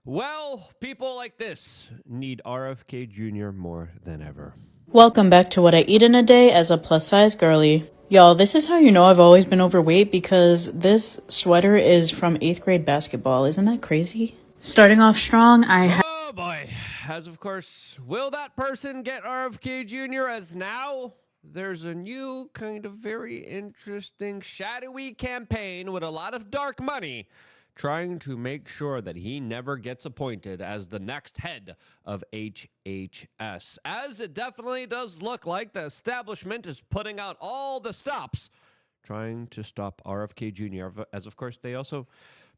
Well, people like this need RFK Jr. more than ever. Welcome back to What I Eat in a Day as a plus-size girly. Y'all, this is how you know I've always been overweight because this sweater is from 8th grade basketball. Isn't that crazy? Starting off strong, Oh boy. As of course, will that person get RFK Jr. as now? There's a new kind of very interesting shadowy campaign with a lot of dark money trying to make sure that he never gets appointed as the next head of HHS. As it definitely does look like the establishment is putting out all the stops trying to stop RFK Jr. As of course, they also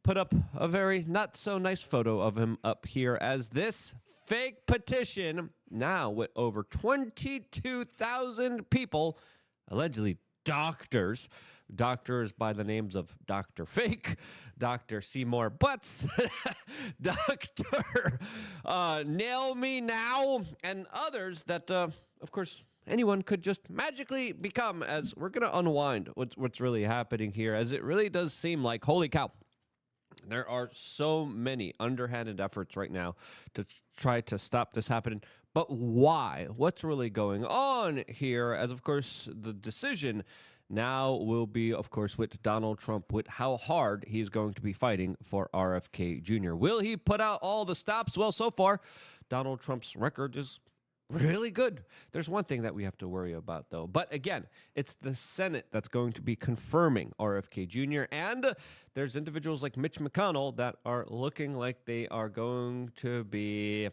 put up a very not so nice photo of him up here as this fake petition, now with over 22,000 people, allegedly doctors by the names of Dr. Fake, Dr. Seymour Butts, Dr. Nail Me Now, and others that, of course, anyone could just magically become, as we're going to unwind what's really happening here, as it really does seem like, holy cow, there are so many underhanded efforts right now to try to stop this happening. But why? What's really going on here? As, of course, the decision now will be, of course, with Donald Trump, with how hard he's going to be fighting for RFK Jr. Will he put out all the stops? Well, so far, Donald Trump's record is really good. There's one thing that we have to worry about, though. But again, it's the Senate that's going to be confirming RFK Jr. And there's individuals like Mitch McConnell that are looking like they are going to be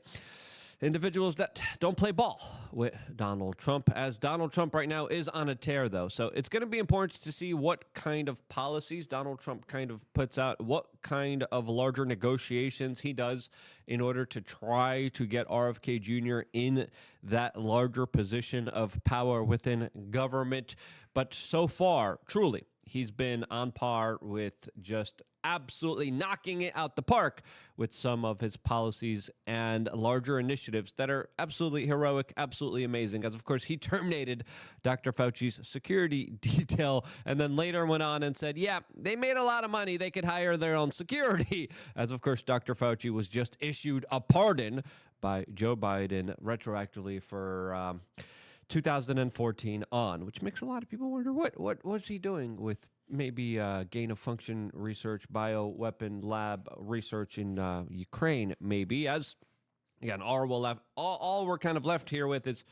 individuals that don't play ball with Donald Trump, as Donald Trump right now is on a tear, though. So it's going to be important to see what kind of policies Donald Trump kind of puts out, what kind of larger negotiations he does in order to try to get RFK Jr. in that larger position of power within government. But so far, truly, he's been on par with just absolutely knocking it out the park with some of his policies and larger initiatives that are absolutely heroic, absolutely amazing. As, of course, he terminated Dr. Fauci's security detail and then later went on and said, yeah, they made a lot of money. They could hire their own security. As, of course, Dr. Fauci was just issued a pardon by Joe Biden retroactively for 2014 on, which makes a lot of people wonder what was he doing with maybe gain of function research, bioweapon lab research in Ukraine, maybe. As again, all we're kind of left here with is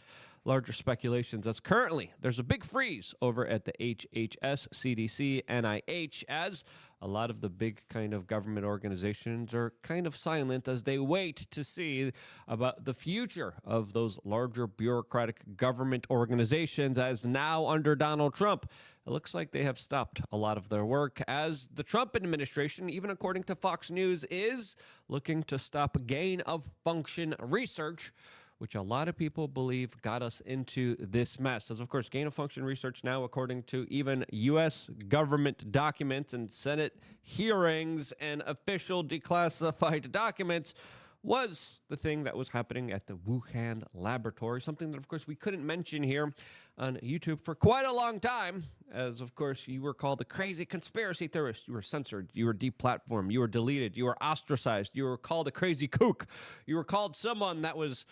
larger speculations, as currently there's a big freeze over at the HHS, CDC, NIH, as a lot of the big kind of government organizations are kind of silent as they wait to see about the future of those larger bureaucratic government organizations, as now under Donald Trump, it looks like they have stopped a lot of their work, as the Trump administration, even according to Fox News, is looking to stop gain of function research, which a lot of people believe got us into this mess. As, of course, gain of function research now, according to even U.S. government documents and Senate hearings and official declassified documents, was the thing that was happening at the Wuhan laboratory, something that, of course, we couldn't mention here on YouTube for quite a long time, as, of course, you were called a crazy conspiracy theorist. You were censored. You were deplatformed. You were deleted. You were ostracized. You were called a crazy kook. You were called someone that was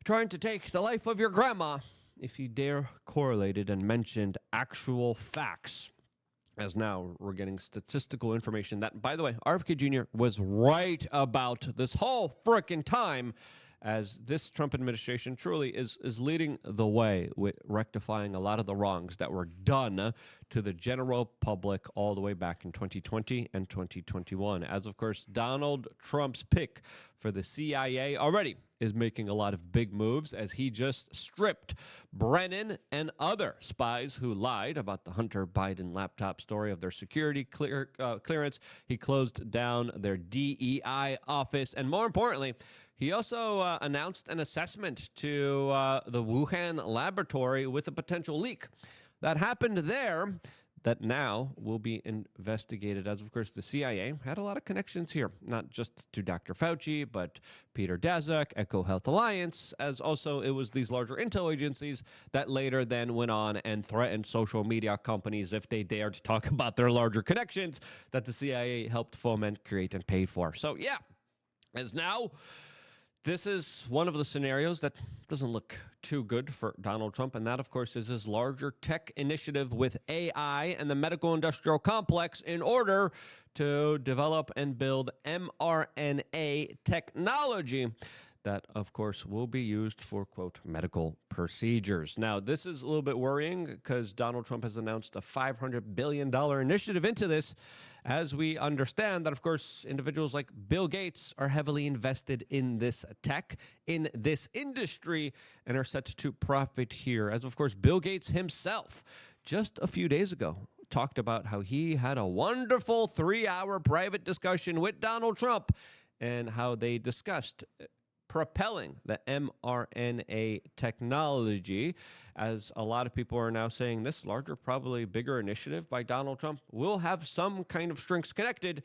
trying to take the life of your grandma if you dare correlated and mentioned actual facts. As now we're getting statistical information that, by the way, RFK Jr. was right about this whole frickin' time, as this Trump administration truly is leading the way with rectifying a lot of the wrongs that were done to the general public all the way back in 2020 and 2021. As, of course, Donald Trump's pick for the CIA already is making a lot of big moves, as he just stripped Brennan and other spies who lied about the Hunter Biden laptop story of their security clearance. He closed down their DEI office, and more importantly, he also announced an assessment to the Wuhan laboratory with a potential leak that happened there that now will be investigated. As, of course, the CIA had a lot of connections here, not just to Dr. Fauci, but Peter Daszak, Echo Health Alliance, as also it was these larger intel agencies that later then went on and threatened social media companies if they dared to talk about their larger connections that the CIA helped foment, create, and pay for. So, yeah. As now, this is one of the scenarios that doesn't look too good for Donald Trump, and that, of course, is his larger tech initiative with AI and the medical industrial complex in order to develop and build mRNA technology that, of course, will be used for, quote, medical procedures. Now, this is a little bit worrying because Donald Trump has announced a $500 billion initiative into this, as we understand that, of course, individuals like Bill Gates are heavily invested in this tech, in this industry, and are set to profit here. As, of course, Bill Gates himself, just a few days ago, talked about how he had a wonderful 3-hour private discussion with Donald Trump and how they discussed propelling the mRNA technology, as a lot of people are now saying this larger, probably bigger initiative by Donald Trump will have some kind of strings connected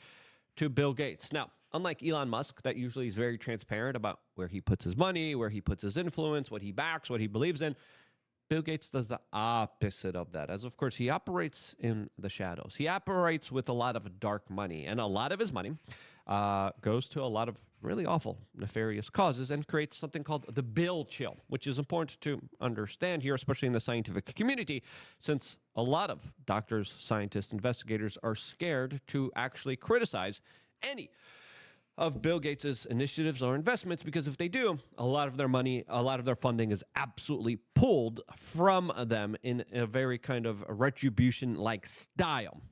to Bill Gates. Now, unlike Elon Musk, that usually is very transparent about where he puts his money, where he puts his influence, what he backs, what he believes in, Bill Gates does the opposite of that, as of course he operates in the shadows. He operates with a lot of dark money, and a lot of his money goes to a lot of really awful, nefarious causes and creates something called the Bill chill, which is important to understand here, especially in the scientific community, since a lot of doctors, scientists, investigators are scared to actually criticize any of Bill Gates' initiatives or investments, because if they do, a lot of their money, a lot of their funding is absolutely pulled from them in a very kind of retribution-like style.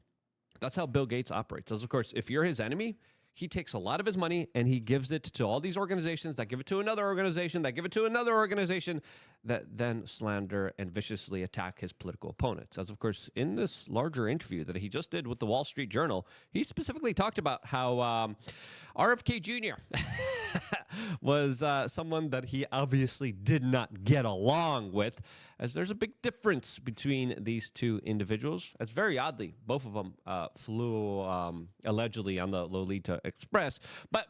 That's how Bill Gates operates. As of course, if you're his enemy, he takes a lot of his money and he gives it to all these organizations that give it to another organization, that give it to another organization, that then slander and viciously attack his political opponents. As of course, in this larger interview that he just did with the Wall Street Journal, he specifically talked about how RFK Jr. was someone that he obviously did not get along with, as there's a big difference between these two individuals. As very oddly, both of them flew allegedly on the Lolita Express. But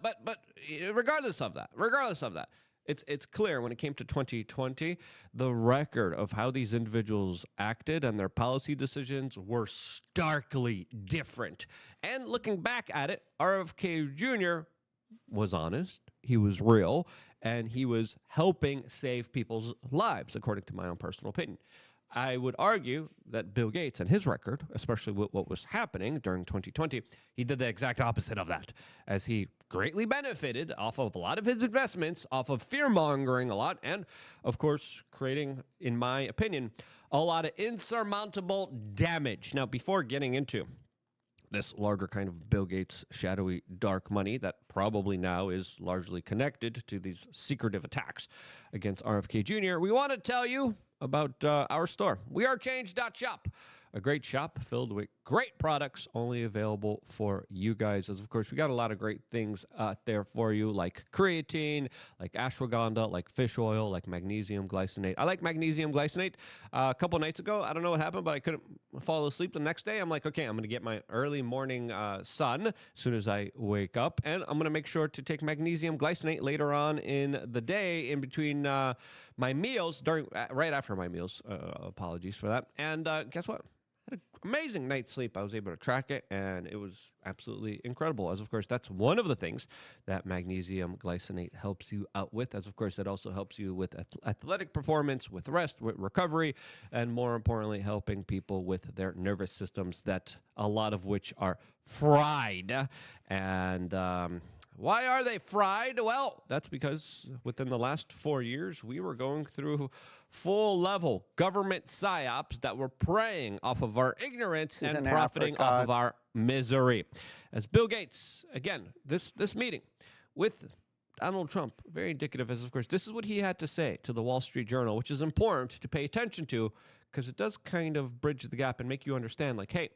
regardless of that, it's clear when it came to 2020, the record of how these individuals acted and their policy decisions were starkly different. And looking back at it, RFK Jr. was honest, he was real, and he was helping save people's lives, according to my own personal opinion. I would argue that Bill Gates and his record, especially with what was happening during 2020, he did the exact opposite of that, as he greatly benefited off of a lot of his investments, off of fear-mongering a lot, and, of course, creating, in my opinion, a lot of insurmountable damage. Now, before getting into this larger kind of Bill Gates shadowy dark money that probably now is largely connected to these secretive attacks against RFK Jr., we want to tell you about our store. WeAreChange.shop, a great shop filled with great products only available for you guys. As of course, we got a lot of great things out there for you, like creatine, like ashwagandha, like fish oil, like magnesium glycinate. I like magnesium glycinate. A couple nights ago, I don't know what happened, but I couldn't fall asleep the next day. I'm like, okay, I'm going to get my early morning sun as soon as I wake up, and I'm going to make sure to take magnesium glycinate later on in the day in between my meals, right after my meals. Apologies for that. And guess what? Had an amazing night's sleep. I was able to track it, and it was absolutely incredible. As of course, that's one of the things that magnesium glycinate helps you out with. As of course, it also helps you with athletic performance, with rest, with recovery, and more importantly, helping people with their nervous systems, that a lot of which are fried. And why are they fried? Well, that's because within the last 4 years, we were going through full-level government psyops that were preying off of our ignorance and profiting off of our misery. As Bill Gates, again, this meeting with Donald Trump, very indicative, as of course, this is what he had to say to the Wall Street Journal, which is important to pay attention to because it does kind of bridge the gap and make you understand, like, hey,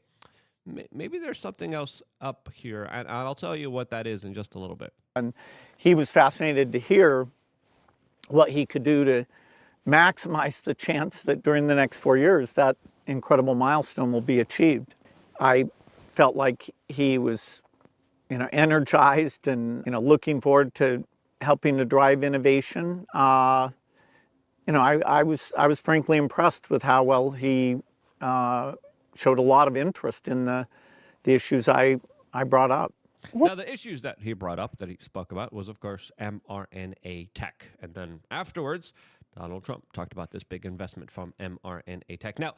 maybe there's something else up here, and I'll tell you what that is in just a little bit. And he was fascinated to hear what he could do to maximize the chance that during the next 4 years that incredible milestone will be achieved. I felt like he was, energized and, looking forward to helping to drive innovation. I was frankly impressed with how well he showed a lot of interest in the issues I brought up. Now, the issues that he brought up, that he spoke about, was, of course, mRNA tech. And then afterwards, Donald Trump talked about this big investment from mRNA tech. Now,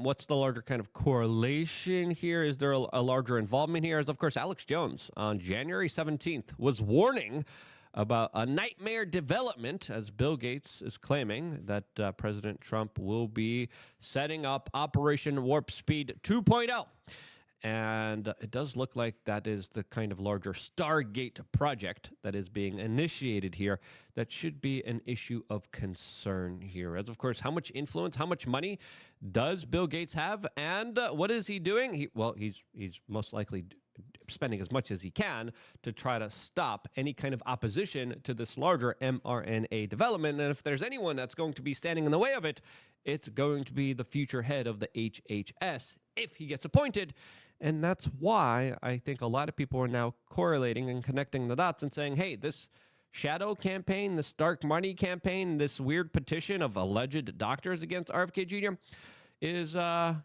what's the larger kind of correlation here? Is there a larger involvement here? As, of course, Alex Jones on January 17th was warning about a nightmare development, as Bill Gates is claiming that President Trump will be setting up Operation Warp Speed 2.0. And it does look like that is the kind of larger Stargate project that is being initiated here. That should be an issue of concern here. As, of course, how much influence, how much money does Bill Gates have? And what is he doing? He's most likely spending as much as he can to try to stop any kind of opposition to this larger mRNA development. And if there's anyone that's going to be standing in the way of it, it's going to be the future head of the HHS if he gets appointed. And that's why I think a lot of people are now correlating and connecting the dots and saying, hey, this shadow campaign, this dark money campaign, this weird petition of alleged doctors against RFK Jr. is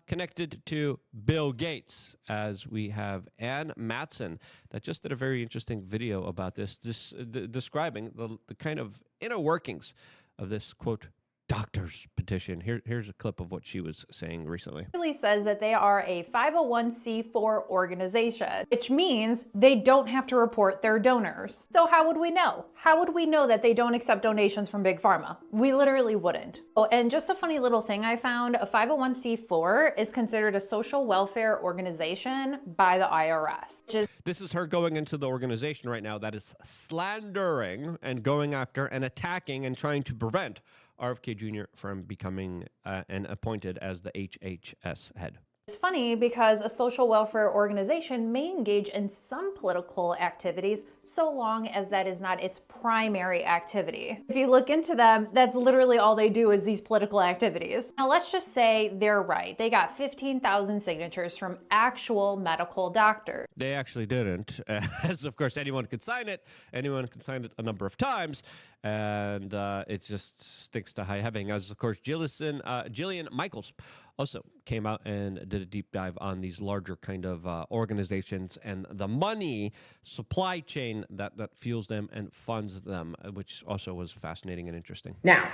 connected to Bill Gates, as we have Ann Matson that just did a very interesting video about this, describing the kind of inner workings of this, quote, doctor's petition. Here's a clip of what she was saying recently. Really says that they are a 501c4 organization, which means they don't have to report their donors. So how would we know? How would we know that they don't accept donations from Big Pharma? We literally wouldn't. Oh, and just a funny little thing I found, a 501c4 is considered a social welfare organization by the IRS. This is her going into the organization right now that is slandering and going after and attacking and trying to prevent RFK Jr. from becoming and appointed as the HHS head. It's funny because a social welfare organization may engage in some political activities so long as that is not its primary activity. If you look into them, that's literally all they do is these political activities. Now let's just say they're right. They got 15,000 signatures from actual medical doctors. They actually didn't, as of course anyone could sign it. Anyone can sign it a number of times, and it just sticks to high heaven. As of course Jillian Michaels also came out and did a deep dive on these larger kind of organizations and the money supply chain that fuels them and funds them, which also was fascinating and interesting. Now,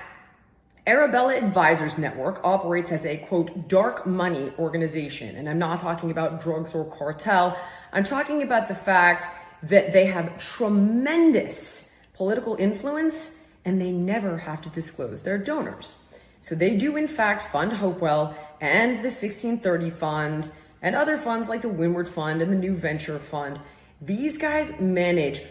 Arabella Advisors Network operates as a, quote, dark money organization. And I'm not talking about drugs or cartel. I'm talking about the fact that they have tremendous political influence and they never have to disclose their donors. So they do, in fact, fund Hopewell and the 1630 Fund and other funds like the Windward Fund and the New Venture Fund. These guys manage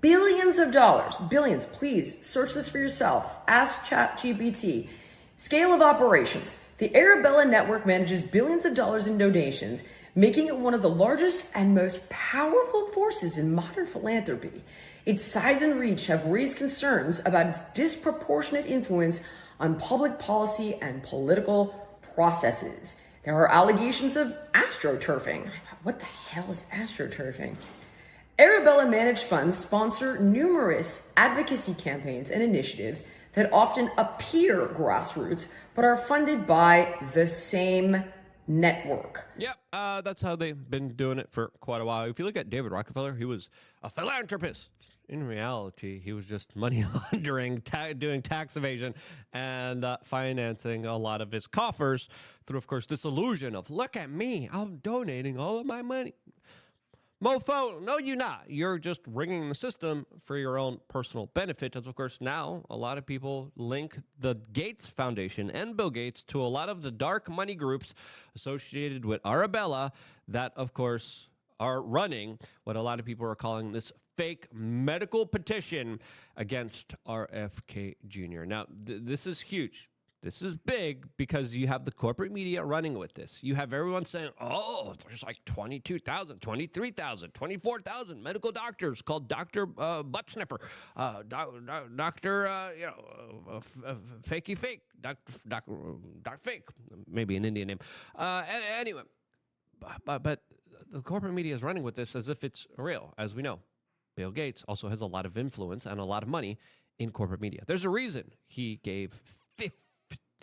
billions of dollars, billions. Please search this for yourself. Ask ChatGPT. Scale of operations. The Arabella Network manages billions of dollars in donations, making it one of the largest and most powerful forces in modern philanthropy. Its size and reach have raised concerns about its disproportionate influence on public policy and political processes. There are allegations of astroturfing. I thought, what the hell is astroturfing? Arabella managed funds sponsor numerous advocacy campaigns and initiatives that often appear grassroots, but are funded by the same network. Yep, that's how they've been doing it for quite a while. If you look at David Rockefeller, he was a philanthropist. In reality, he was just money laundering, doing tax evasion, and financing a lot of his coffers through, of course, this illusion of, look at me, I'm donating all of my money. Mofo, no, you're not. You're just ringing the system for your own personal benefit. As, of course, now a lot of people link the Gates Foundation and Bill Gates to a lot of the dark money groups associated with Arabella that, of course, are running what a lot of people are calling this fake medical petition against RFK Jr. Now, this is huge. This is big because you have the corporate media running with this. You have everyone saying, oh, there's like 22,000, 23,000, 24,000 medical doctors called Dr. Butt Sniffer, Dr. Fakey Fake, Dr. Fake, maybe an Indian name. Anyway, but the corporate media is running with this as if it's real, as we know. Bill Gates also has a lot of influence and a lot of money in corporate media. There's a reason he gave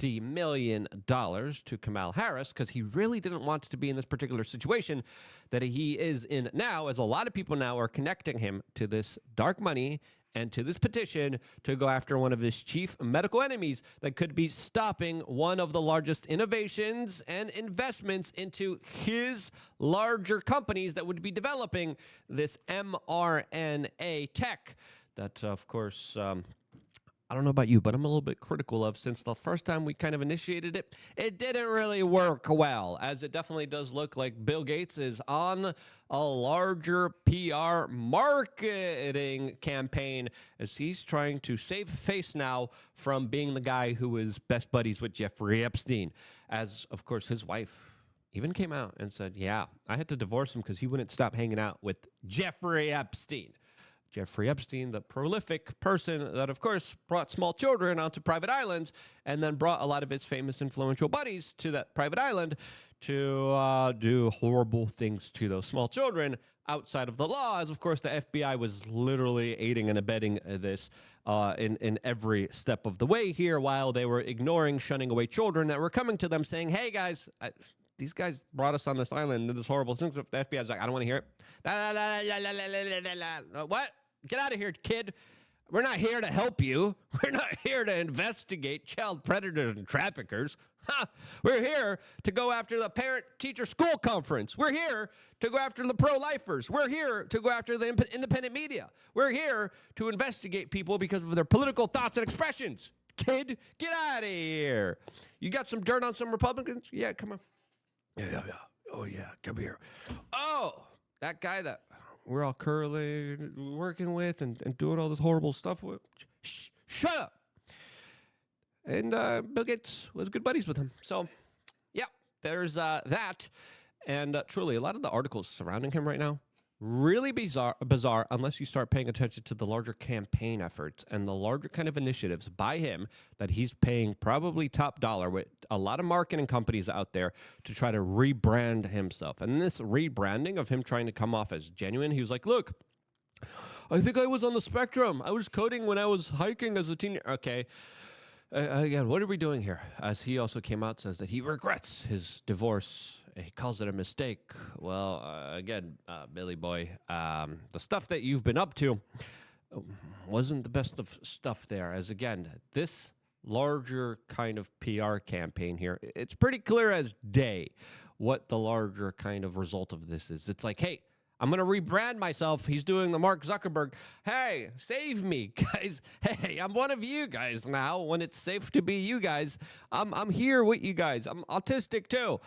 $50 million to Kamala Harris because he really didn't want to be in this particular situation that he is in now, as a lot of people now are connecting him to this dark money and to this petition to go after one of his chief medical enemies that could be stopping one of the largest innovations and investments into his larger companies that would be developing this mRNA tech that, of course, I don't know about you, but I'm a little bit critical of, since the first time we kind of initiated it, it didn't really work well, as it definitely does look like Bill Gates is on a larger PR marketing campaign as he's trying to save face now from being the guy who was best buddies with Jeffrey Epstein, as, of course, his wife even came out and said, yeah, I had to divorce him because he wouldn't stop hanging out with Jeffrey Epstein. Jeffrey Epstein, the prolific person that, of course, brought small children onto private islands and then brought a lot of his famous influential buddies to that private island to do horrible things to those small children outside of the law, as, of course, the FBI was literally aiding and abetting this in every step of the way here, while they were ignoring, shunning away children that were coming to them saying, hey, guys, these guys brought us on this island and did this horrible thing. The FBI is like, I don't want to hear it. What? Get out of here, kid. We're not here to help you. We're not here to investigate child predators and traffickers. We're here to go after the parent-teacher school conference. We're here to go after the pro-lifers. We're here to go after the independent media. We're here to investigate people because of their political thoughts and expressions. Kid, get out of here. You got some dirt on some Republicans? Yeah, come on. Yeah. Oh, yeah, come here. Oh, that guy that we're all currently working with and doing all this horrible stuff with. Shut up. And Bill Gates was good buddies with him. So, yeah, there's that. And truly, a lot of the articles surrounding him right now, really bizarre unless you start paying attention to the larger campaign efforts and the larger kind of initiatives by him that he's paying probably top dollar with a lot of marketing companies out there to try to rebrand himself. And this rebranding of him trying to come off as genuine, he was like, look, I think I was on the spectrum. I was coding when I was hiking as a teenager. Okay. Again, what are we doing here? As he also came out, says that he regrets his divorce. He calls it a mistake. Well, again, Billy boy, the stuff that you've been up to wasn't the best of stuff there. As again, this larger kind of PR campaign here, it's pretty clear as day what the larger kind of result of this is. It's like, hey, I'm going to rebrand myself. He's doing the Mark Zuckerberg. Hey, save me, guys. Hey, I'm one of you guys now. When it's safe to be you guys, I'm here with you guys. I'm autistic too.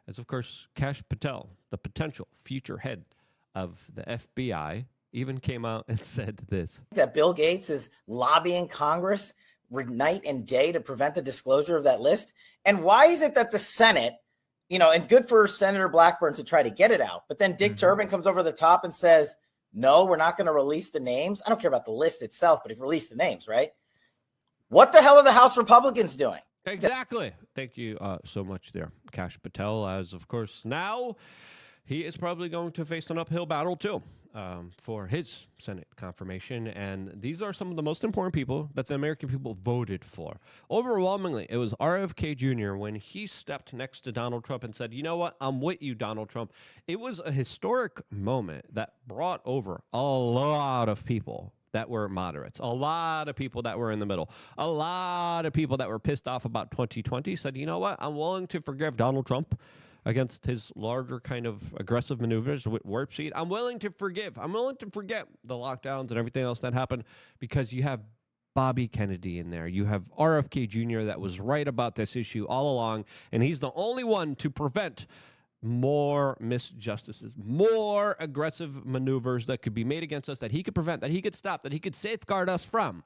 As, of course, Kash Patel, the potential future head of the FBI, even came out and said this. That Bill Gates is lobbying Congress night and day to prevent the disclosure of that list. And why is it that the Senate, and good for Senator Blackburn to try to get it out, but then Dick Durbin comes over the top and says, no, we're not going to release the names. I don't care about the list itself, but if you release the names, right? What the hell are the House Republicans doing? Exactly. Thank you so much there, Kash Patel, as, of course, now he is probably going to face an uphill battle, too, for his Senate confirmation. And these are some of the most important people that the American people voted for. Overwhelmingly, it was RFK Jr. when he stepped next to Donald Trump and said, you know what, I'm with you, Donald Trump. It was a historic moment that brought over a lot of people that were moderates, a lot of people that were in the middle, a lot of people that were pissed off about 2020 said, you know what, I'm willing to forgive Donald Trump against his larger kind of aggressive maneuvers with warp speed. I'm willing to forgive. I'm willing to forget the lockdowns and everything else that happened because you have Bobby Kennedy in there. You have RFK Jr. that was right about this issue all along, and he's the only one to prevent more misjustices, more aggressive maneuvers that could be made against us, that he could prevent, that he could stop, that he could safeguard us from.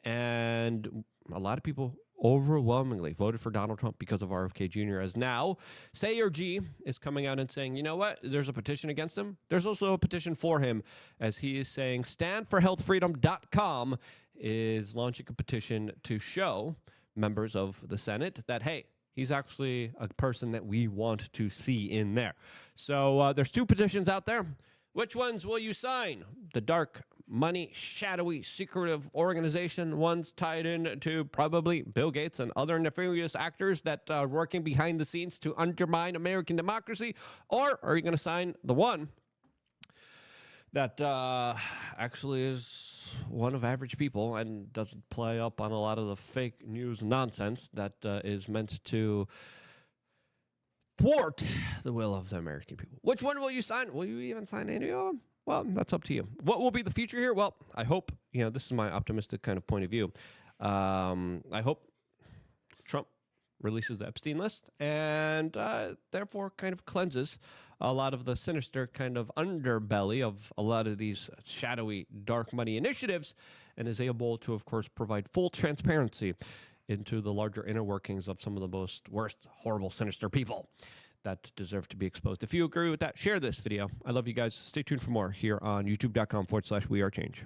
And a lot of people overwhelmingly voted for Donald Trump because of RFK Jr. As now, Sayer G is coming out and saying, you know what, there's a petition against him. There's also a petition for him, as he is saying standforhealthfreedom.com is launching a petition to show members of the Senate that, hey, he's actually a person that we want to see in there. So there's two petitions out there. Which ones will you sign? The dark money, shadowy, secretive organization, ones tied in to probably Bill Gates and other nefarious actors that are working behind the scenes to undermine American democracy? Or are you going to sign the one that actually is one of average people and doesn't play up on a lot of the fake news nonsense that is meant to thwart the will of the American people? Which one will you sign? Will you even sign any of them? Well, that's up to you. What will be the future here? Well, I hope, this is my optimistic kind of point of view. I hope Trump releases the Epstein list and therefore kind of cleanses a lot of the sinister kind of underbelly of a lot of these shadowy dark money initiatives, and is able to, of course, provide full transparency into the larger inner workings of some of the worst, horrible, sinister people that deserve to be exposed. If you agree with that, share this video. I love you guys. Stay tuned for more here on youtube.com/wearechange.